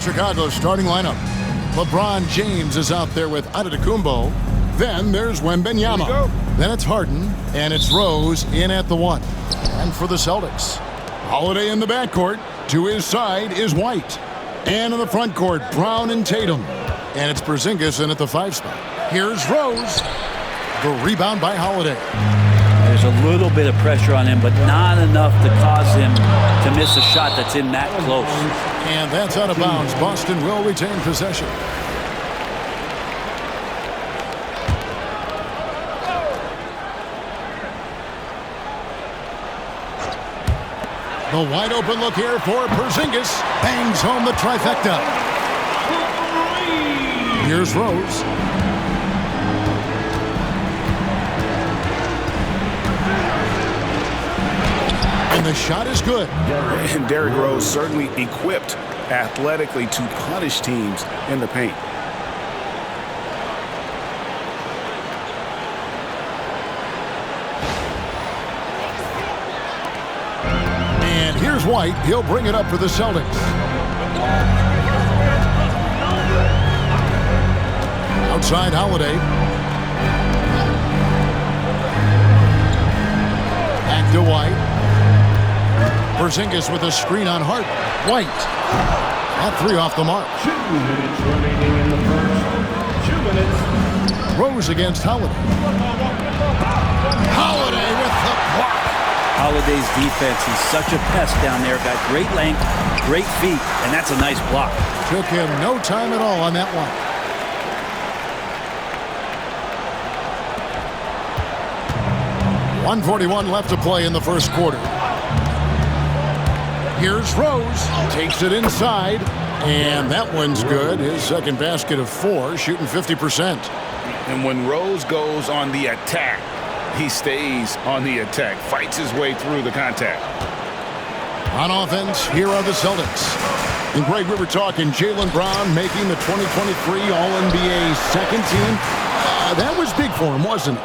Chicago's starting lineup. LeBron James is out there with Antetokounmpo. Then there's Wembanyama. Then it's Harden, and it's Rose in at the 1. And for the Celtics, Holiday in the backcourt. To his side is White. And in the front court, Brown and Tatum. And it's Porzingis in at the 5 spot. Here's Rose. The rebound by Holiday. There's a little bit of pressure on him, but not enough to cause him to miss a shot that's in that close. And that's out of bounds. Boston will retain possession. The wide open look here for Porzingis. Bangs home the trifecta. Here's Rose. And the shot is good. And Derrick Rose certainly equipped athletically to punish teams in the paint. And here's White. He'll bring it up for the Celtics. Outside Holiday. Back to White. Porzingis with a screen on Hart. White. That 3 off the mark. 2 minutes remaining in the first. 2 minutes. Rose against Holiday. Holiday with the block. Holiday's defense, he's such a pest down there. Got great length, great feet, and that's a nice block. Took him no time at all on that one. .141 left to play in the first quarter. Here's Rose. Takes it inside. And that one's good. His second basket of 4, shooting 50%. And when Rose goes on the attack, he stays on the attack, fights his way through the contact. On offense, here are the Celtics. And Greg, we were talking Jaylen Brown making the 2023 All-NBA second team. That was big for him, wasn't it?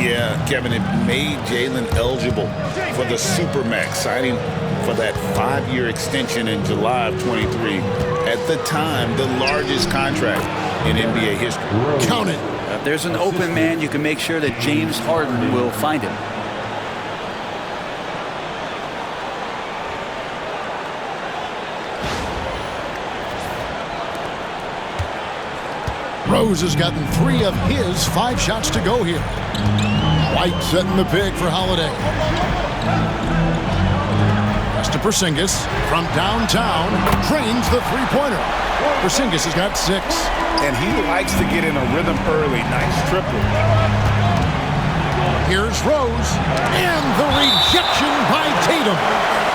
Yeah, Kevin, it made Jaylen eligible for the Supermax, signing for that 5-year extension in July of 23. At the time, the largest contract in NBA history. Count it. If there's an open man, you can make sure that James Harden will find him. Rose has gotten 3 of his 5 shots to go here. White setting the pick for Holiday. Pass to Porzingis from downtown. Drains the 3-pointer. Porzingis has got 6. And he likes to get in a rhythm early. Nice triple. Here's Rose. And the rejection by Tatum.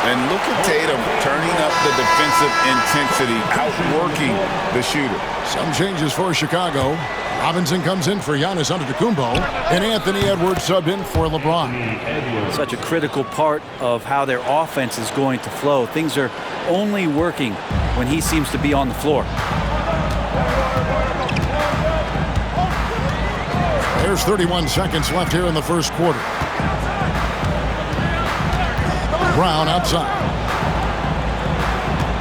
And look at Tatum turning up the defensive intensity, outworking the shooter. Some changes for Chicago. Robinson comes in for Giannis Antetokounmpo. And Anthony Edwards subbed in for LeBron. Such a critical part of how their offense is going to flow. Things are only working when he seems to be on the floor. There's 31 seconds left here in the first quarter. Brown outside.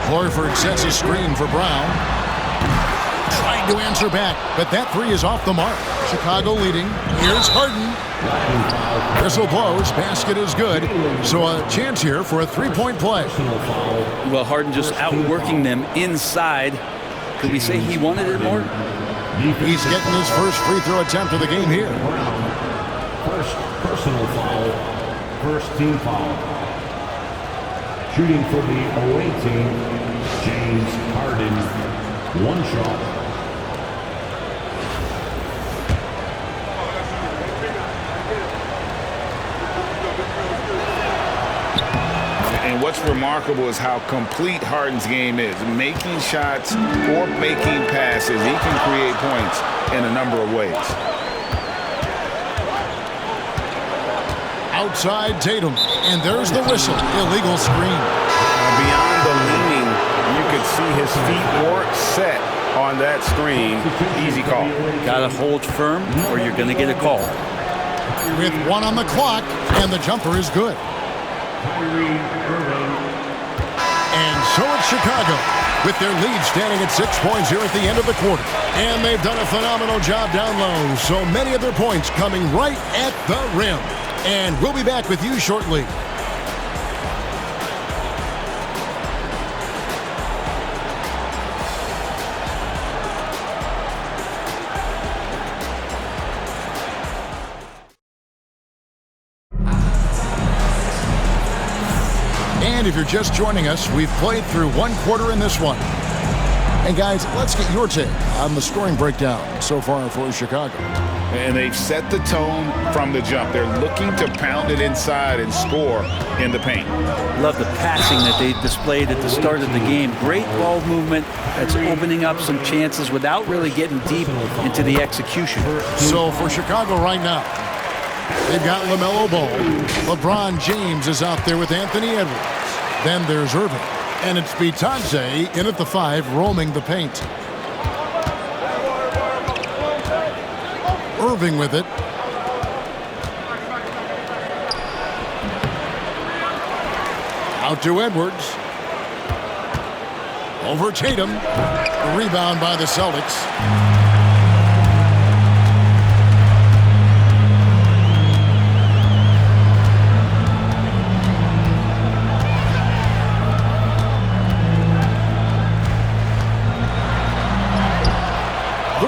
Horford sets a screen for Brown. Trying to answer back, but that 3 is off the mark. Chicago leading. Here's Harden. Whistle blows. Basket is good. So a chance here for a 3-point play. Well, Harden just outworking them inside. Could we say he wanted it more? He's getting his first free throw attempt of the game here. First personal foul. First team foul. Shooting for the away team, James Harden. 1 shot. And what's remarkable is how complete Harden's game is. Making shots or making passes, he can create points in a number of ways. Outside Tatum, and there's the whistle. Illegal screen. Beyond the leaning, you could see his feet weren't set on that screen. Easy call. Got to hold firm or you're going to get a call. With 1 on the clock, and the jumper is good. And so it's Chicago. with their lead standing at 6 points here at the end of the quarter. And they've done a phenomenal job down low, so many of their points coming right at the rim. And we'll be back with you shortly. And if you're just joining us, we've played through one quarter in this one. And guys, let's get your take on the scoring breakdown so far for Chicago. And they've set the tone from the jump. They're looking to pound it inside and score in the paint. Love the passing that they displayed at the start of the game. Great ball movement that's opening up some chances without really getting deep into the execution. So for Chicago right now, they've got LaMelo Ball. LeBron James is out there with Anthony Edwards. Then there's Irving. And it's Bitadze in at the 5, roaming the paint. Irving with it. Out to Edwards. Over Tatum. A rebound by the Celtics.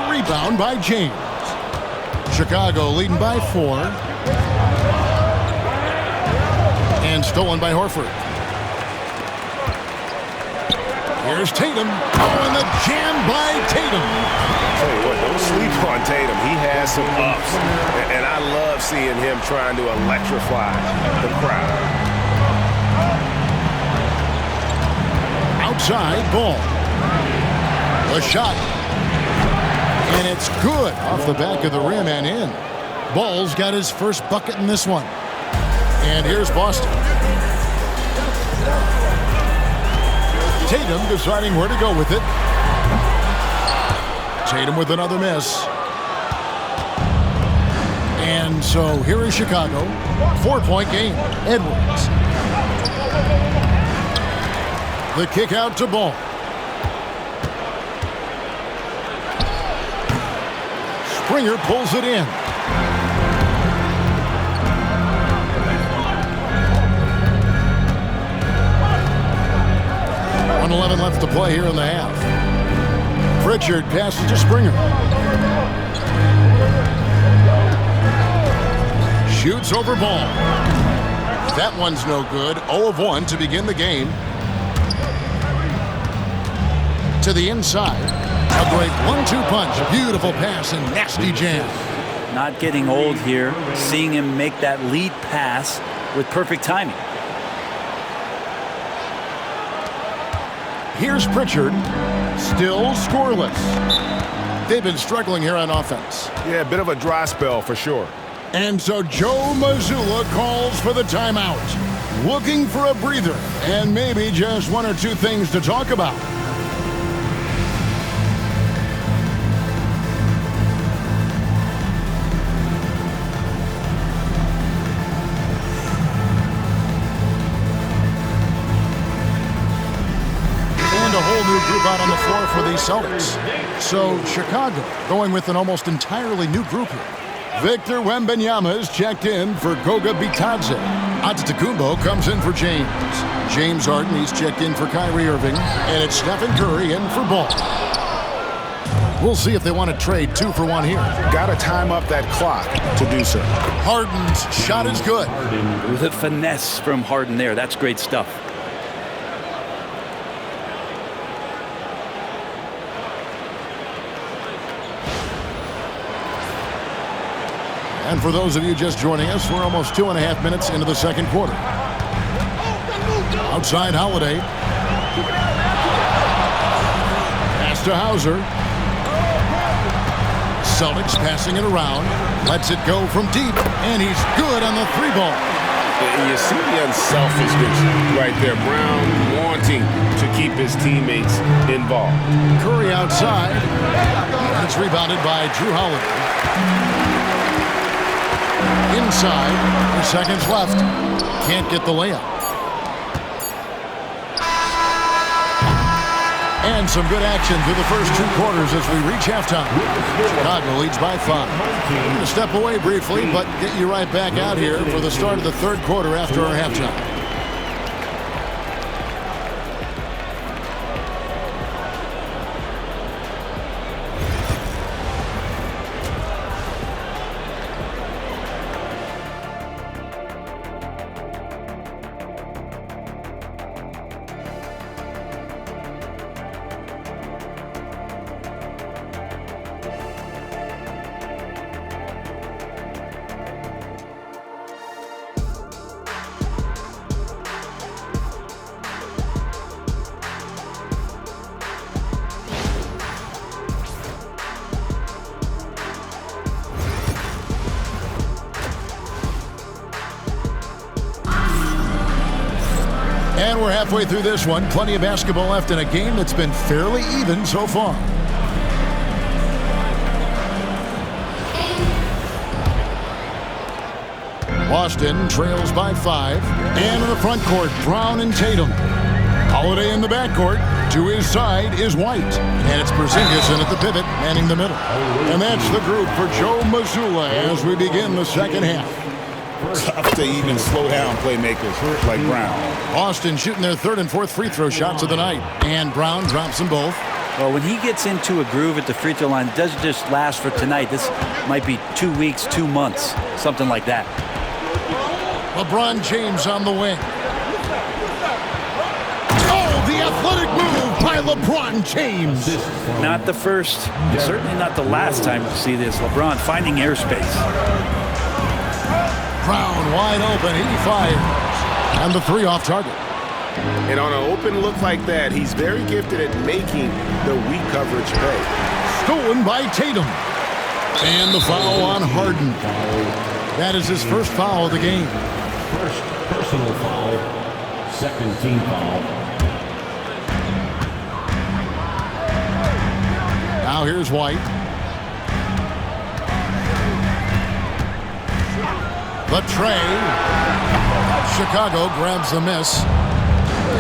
Rebound by James. Chicago leading by 4. And stolen by Horford. Here's Tatum. Oh, and the jam by Tatum. Tell you what, don't sleep on Tatum. He has some ups. And I love seeing him trying to electrify the crowd. Outside ball. A shot. And it's good off the back of the rim and in. Ball's got his first bucket in this one. And here's Boston. Tatum deciding where to go with it. Tatum with another miss. And so here is Chicago. 4-point game. Edwards. The kick out to Ball. Springer pulls it in. .11 left to play here in the half. Pritchard passes to Springer. Shoots over Ball. That one's no good. 0 of 1 to begin the game. To the inside. A great 1-2 punch. Beautiful pass and nasty jam. Not getting old here. Seeing him make that lead pass with perfect timing. Here's Pritchard. Still scoreless. They've been struggling here on offense. Yeah, a bit of a dry spell for sure. And so Joe Mazzulla calls for the timeout. Looking for a breather and maybe just 1 or 2 things to talk about. New group out on the floor for the Celtics. So Chicago going with an almost entirely new group here. Victor Wembanyama is checked in for Goga Bitadze. Antetokounmpo comes in for James. James Harden, he's checked in for Kyrie Irving. And it's Stephen Curry in for Ball. We'll see if they want to trade 2 for 1 here. Got to time up that clock to do so. Harden's shot is good. With a finesse from Harden there. That's great stuff. And for those of you just joining us, we're almost 2.5 minutes into the second quarter. Outside Holiday. Pass to Hauser. Celtics passing it around. Lets it go from deep. And he's good on the 3-ball. You see the unselfishness right there. Brown wanting to keep his teammates involved. Curry outside. And it's rebounded by Drew Holiday. Inside, 3 seconds left. Can't get the layup. And some good action through the first 2 quarters as we reach halftime. Chicago leads by 5. I'm going to step away briefly, but get you right back out here for the start of the 3rd quarter after our halftime. And we're halfway through this one. Plenty of basketball left in a game that's been fairly even so far. Boston trails by 5. And in the front court, Brown and Tatum. Holiday in the backcourt. To his side is White. And it's Porzingis in at the pivot, manning the middle. And that's the group for Joe Mazzulla as we begin the second half. Tough to even slow down playmakers like Brown. Boston shooting their 3rd and 4th free throw shots of the night. And Brown drops them both. Well, when he gets into a groove at the free throw line, it doesn't just last for tonight. This might be 2 weeks, 2 months, something like that. LeBron James on the wing. Oh, the athletic move by LeBron James. Not the first, certainly not the last time we'll see this. LeBron finding airspace. Brown wide open, he fires. And the 3 off target. And on an open look like that, he's very gifted at making the weak coverage pay. Stolen by Tatum. And the foul on Harden. That is his first foul of the game. First personal foul, 2nd team foul. Now here's White. The tray. Chicago grabs the miss.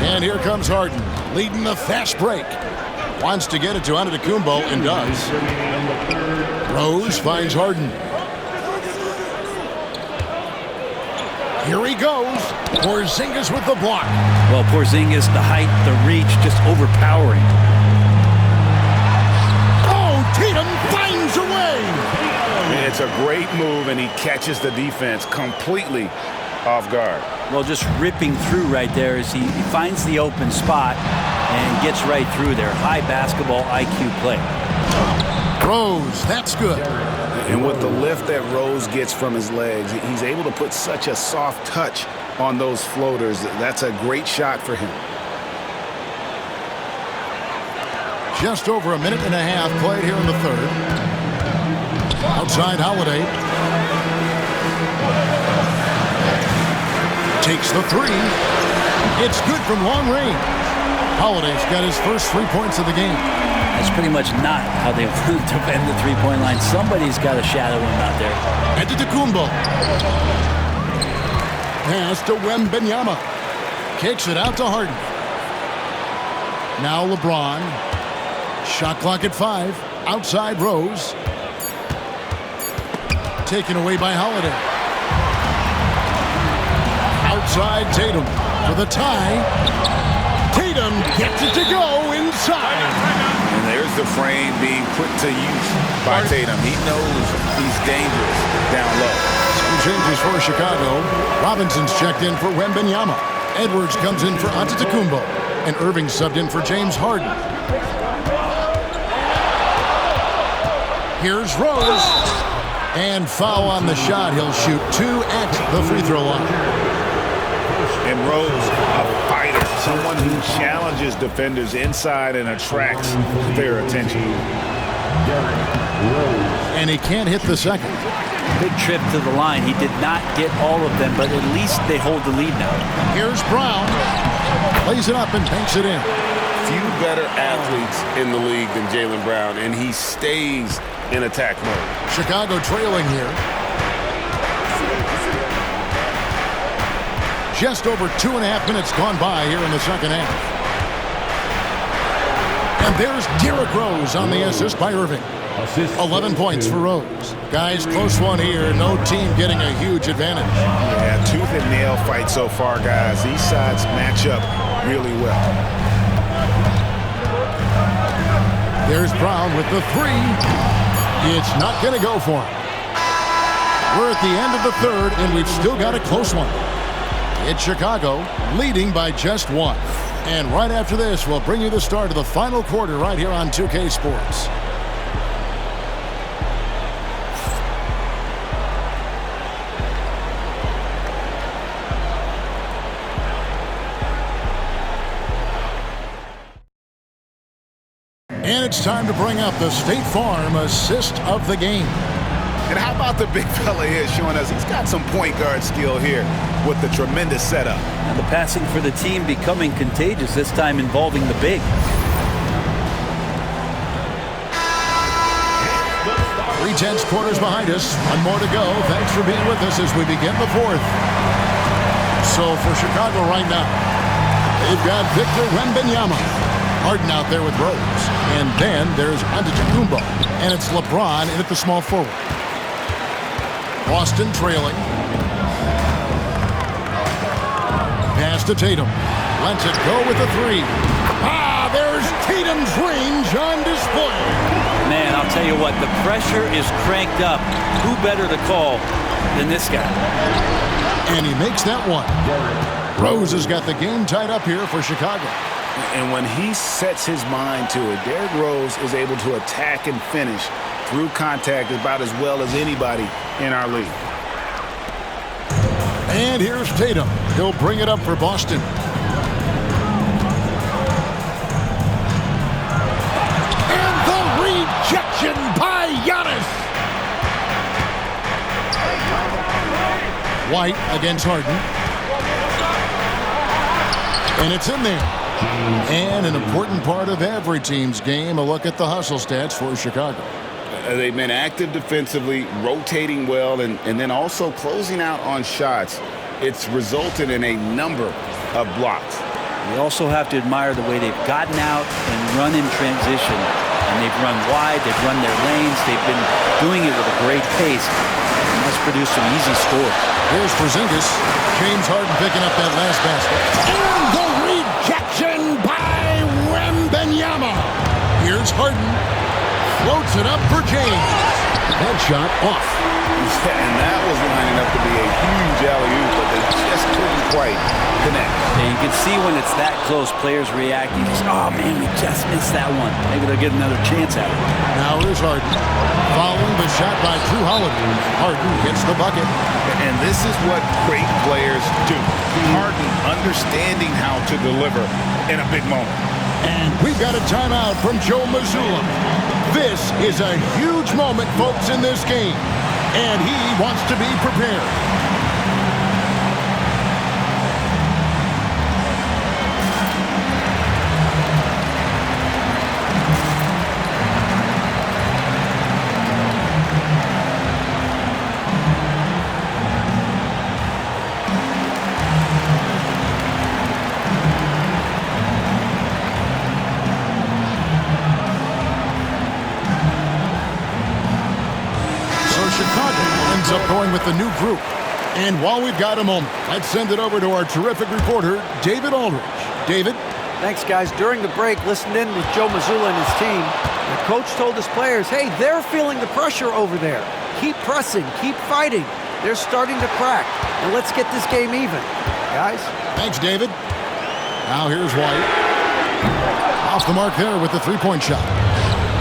And here comes Harden, leading the fast break. Wants to get it to Antetokounmpo and does. Rose finds Harden. Here he goes. Porzingis with the block. Well, Porzingis, the height, the reach, just overpowering. Oh, Tatum finds a way. And it's a great move, and he catches the defense completely off guard. Well, just ripping through right there as he finds the open spot and gets right through there. High basketball IQ play. Rose, that's good. And with the lift that Rose gets from his legs, he's able to put such a soft touch on those floaters. That's a great shot for him. Just over a minute and a half played here in the 3rd. Outside Holiday. Takes the 3. It's good from long range. Holiday's got his first 3 points of the game. That's pretty much not how they want to defend the three-point line. Somebody's got to shadow him out there. Antetokounmpo. Pass to Wembanyama. Kicks it out to Harden. Now LeBron. Shot clock at 5. Outside Rose. Taken away by Holiday. Outside Tatum for the tie. Tatum gets it to go inside. And there's the frame being put to use by Tatum. He knows he's dangerous down low. Some changes for Chicago. Robinson's checked in for Wembanyama. Edwards comes in for Antetokounmpo. And Irving subbed in for James Harden. Here's Rose. And foul on the shot. He'll shoot 2 at the free throw line. And Rose, a fighter, someone who challenges defenders inside and attracts their attention. And he can't hit the second. Big trip to the line. He did not get all of them, but at least they hold the lead now. Here's Brown. Plays it up and banks it in. Few better athletes in the league than Jaylen Brown, and he stays in attack mode. Chicago trailing here. Just over 2.5 minutes gone by here in the second half. And there's Derrick Rose on the assist by Irving. 11 points for Rose. Guys, close one here. No team getting a huge advantage. Yeah, tooth and nail fight so far, guys. These sides match up really well. There's Brown with the three. It's not going to go for him. We're at the end of the third, and we've still got a close one. It's Chicago leading by just one. And right after this, we'll bring you the start of the final quarter right here on 2K Sports. And it's time to bring up the State Farm assist of the game. And how about the big fella here showing us he's got some point guard skill here with the tremendous setup. And the passing for the team becoming contagious, this time involving the big. 3/10 quarters behind us. One more to go. Thanks for being with us as we begin the fourth. So for Chicago right now, they've got Victor Wembanyama. Harden out there with Rose. And then there's Antetokounmpo. And it's LeBron in at the small forward. Boston trailing. Pass to Tatum. Lets it go with the three. There's Tatum's range on display. Man, I'll tell you what, the pressure is cranked up. Who better to call than this guy? And he makes that one. Rose has got the game tied up here for Chicago. And when he sets his mind to it, Derrick Rose is able to attack and finish through contact about as well as anybody in our league. And here's Tatum. He'll bring it up for Boston. And the rejection by Giannis. White against Harden. And it's in there. And an important part of every team's game, a look at the hustle stats for Chicago. They've been active defensively, rotating well, and then also closing out on shots. It's resulted in a number of blocks. We also have to admire the way they've gotten out and run in transition. And they've run wide, they've run their lanes, they've been doing it with a great pace. And that's produced some easy scores. Here's Porzingis. James Harden picking up that last basket. And the rejection by Wembanyama. Here's Harden. Floats it up for James. That shot off. And that was lining up to be a huge alley-oop, but they just couldn't quite connect. Yeah, you can see when it's that close, players reacting. Oh, man, we just missed that one. Maybe they'll get another chance at it. Now here's Harden. Following the shot by Drew Holiday. Harden gets the bucket. And this is what great players do. Harden understanding how to deliver in a big moment. And we've got a timeout from Joe Mazzulla. This is a huge moment, folks, in this game. And he wants to be prepared. Up going with the new group. And while we've got a moment, let's send it over to our terrific reporter, David Aldridge. David? Thanks, guys. During the break, listened in with Joe Mazzulla and his team. The coach told his players, hey, they're feeling the pressure over there. Keep pressing, keep fighting. They're starting to crack. And let's get this game even. Guys? Thanks, David. Now here's White. Off the mark there with the three-point shot.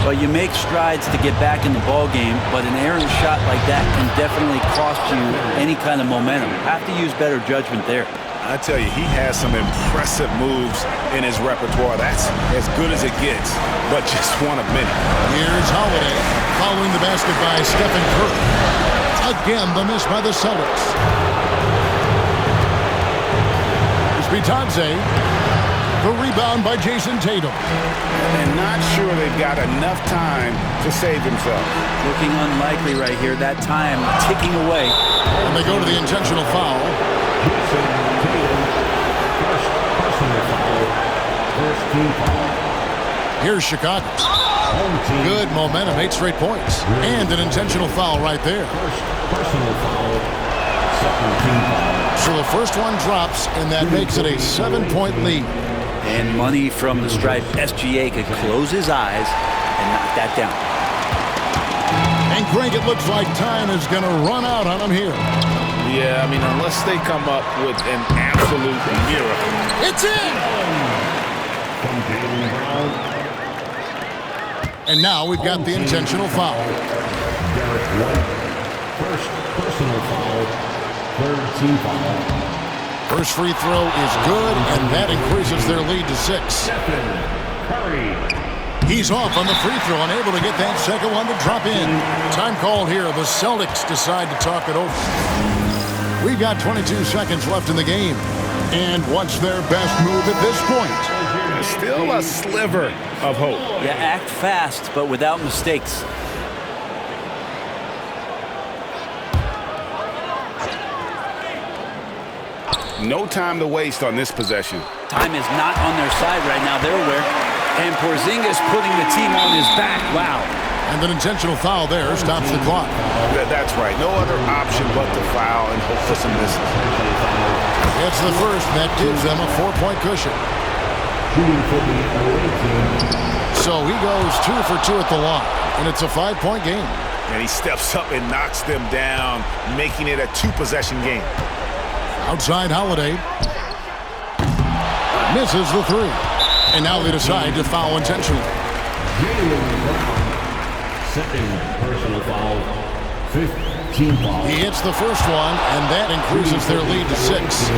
Well, you make strides to get back in the ball game, but an errant shot like that can definitely cost you any kind of momentum. Have to use better judgment there. I tell you, he has some impressive moves in his repertoire. That's as good as it gets, but just one of many. Here's Holiday following the basket by Stephen Curry. Again, the miss by the Celtics. Here's Bitadze. The rebound by Jason Tatum. And not sure they've got enough time to save themselves. Looking unlikely right here. That time ticking away. And they go to the intentional foul. Jason Tatum, first personal foul, first team foul. 2 Here's Chicago. Good momentum, 8 straight points. And an intentional foul right there. Personal foul. Second team foul. So the first one drops, and that makes it a 7-point lead. And money from the stripe. SGA could close his eyes and knock that down. And Greg, it looks like time is going to run out on him here. Yeah, I mean, unless they come up with an absolute miracle. It's in! From Jaylen Brown. And now we've got the intentional foul. Derek White. First personal foul. Third team foul. First free throw is good, and that increases their lead to 6. Stephen Curry. He's off on the free throw, unable to get that second one to drop in. Time called here. The Celtics decide to talk it over. We've got 22 seconds left in the game. And what's their best move at this point? Still a sliver of hope. Yeah, act fast, but without mistakes. No time to waste on this possession. Time is not on their side right now. They're aware. And Porzingis putting the team on his back. Wow. And an intentional foul there stops the clock. That's right. No other option but to foul and hope for some misses. It's the first that gives them a 4-point cushion. So he goes 2 for 2 at the line, and it's a 5-point game. And he steps up and knocks them down, making it a 2-possession game. Outside Holiday. Misses the 3. And now they decide to foul intentionally. Second personal foul. 15 foul. He hits the first one, and that increases their lead to 6.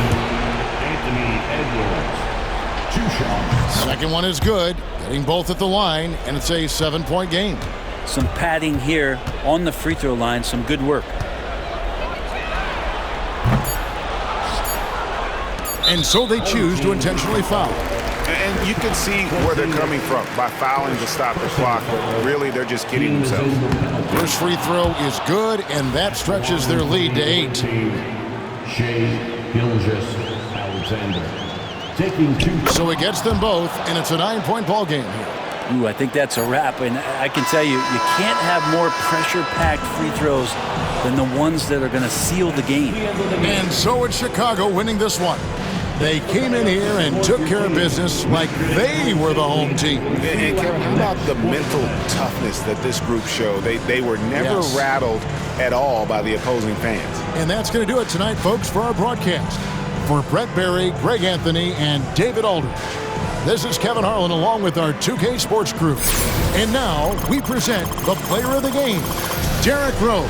Anthony Edwards. 2 shots. Second one is good, getting both at the line, and it's a 7-point game. Some padding here on the free throw line. Some good work. And so they choose to intentionally foul. And you can see where they're coming from by fouling to stop the clock, but really they're just kidding themselves. First free throw is good, and that stretches their lead to 8. Shai Gilgeous-Alexander taking 2. So it gets them both, and it's a 9-point ball game here. Ooh, I think that's a wrap. And I can tell you, you can't have more pressure-packed free throws than the ones that are going to seal the game. And so it's Chicago winning this one. They came in here and took care of business like they were the home team. And Kevin, how about the mental toughness that this group showed? They were never rattled at all by the opposing fans. And that's going to do it tonight, folks, for our broadcast. For Brett Berry, Greg Anthony, and David Aldridge, this is Kevin Harlan along with our 2K Sports crew. And now we present the player of the game, Derrick Rose.